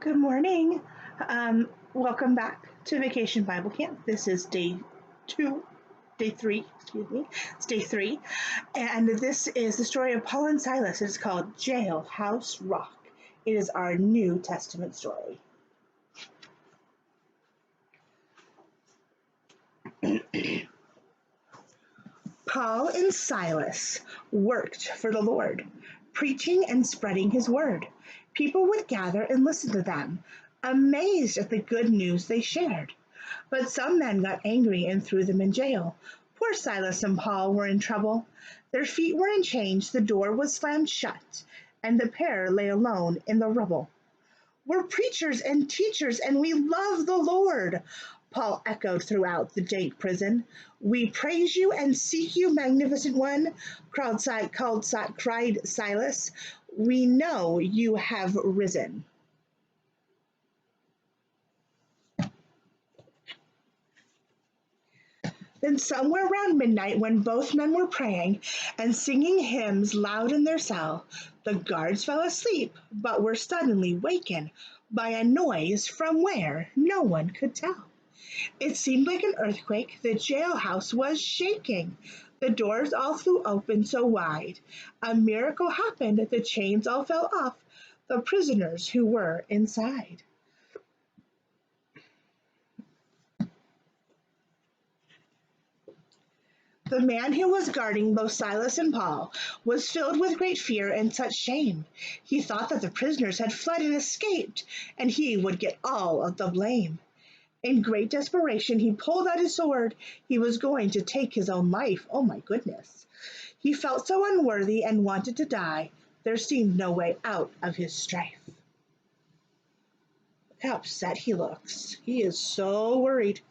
Good morning. Welcome back to Vacation Bible Camp. This is day three, excuse me. It's day three. And this is the story of Paul and Silas. It's called Jailhouse Rock. It is our New Testament story. Paul and Silas worked for the Lord, preaching and spreading his word. People would gather and listen to them, amazed at the good news they shared. But some men got angry and threw them in jail. Poor Silas and Paul were in trouble. Their feet were in chains, the door was slammed shut, and the pair lay alone in the rubble. "We're preachers and teachers, and we love the Lord," Paul echoed throughout the dank prison. "We praise you and seek you, magnificent one," cried Silas. "We know you have risen." Then somewhere around midnight, when both men were praying and singing hymns loud in their cell, the guards fell asleep, but were suddenly wakened by a noise from where no one could tell. It seemed like an earthquake. The jailhouse was shaking. The doors all flew open so wide. A miracle happened. The chains all fell off the prisoners who were inside. The man who was guarding both Silas and Paul was filled with great fear and such shame. He thought that the prisoners had fled and escaped, and he would get all of the blame. In great desperation, he pulled out his sword. He was going to take his own life. Oh my goodness. He felt so unworthy and wanted to die. There seemed no way out of his strife. Look how upset he looks. He is so worried.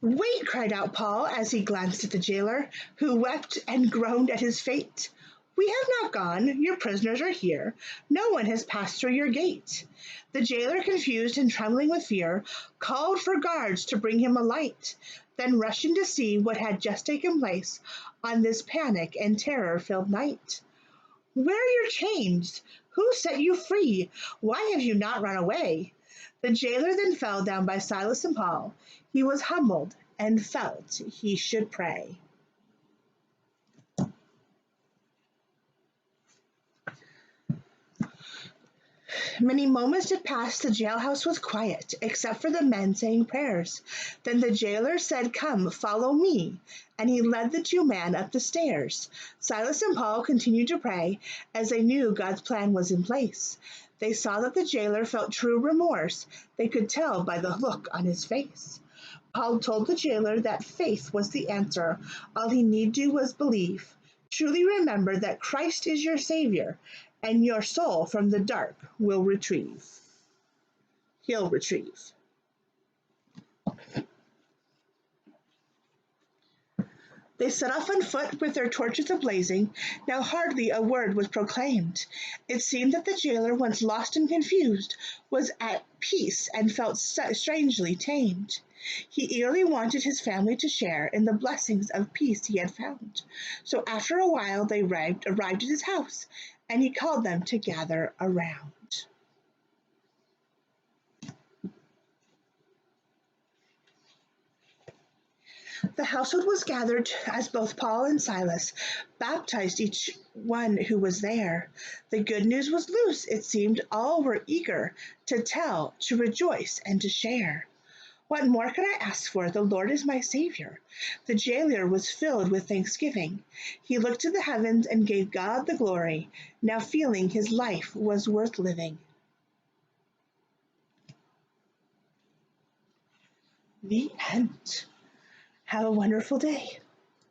"Wait!" cried out Paul as he glanced at the jailer, who wept and groaned at his fate. "We have not gone. Your prisoners are here. No one has passed through your gate." The jailer, confused and trembling with fear, called for guards to bring him a light, then rushed in to see what had just taken place on this panic and terror-filled night. "Where are your chains? Who set you free? Why have you not run away?" The jailer then fell down by Silas and Paul. He was humbled and felt he should pray. Many moments had passed. The jailhouse was quiet, except for the men saying prayers. Then the jailer said, "Come, follow me," and he led the two men up the stairs. Silas and Paul continued to pray, as they knew God's plan was in place. They saw that the jailer felt true remorse. They could tell by the look on his face. Paul told the jailer that faith was the answer. All he need do was believe. Truly remember that Christ is your Savior, and your soul from the dark will retrieve. He'll retrieve. They set off on foot with their torches ablazing. Now hardly a word was proclaimed. It seemed that the jailer, once lost and confused, was at peace and felt strangely tamed. He eagerly wanted his family to share in the blessings of peace he had found. So after a while they arrived at his house, and he called them to gather around. The household was gathered as both Paul and Silas baptized each one who was there. The good news was loose. It seemed all were eager to tell, to rejoice, and to share. What more could I ask for? The Lord is my Savior. The jailer was filled with thanksgiving. He looked to the heavens and gave God the glory, now feeling his life was worth living. The end. Have a wonderful day.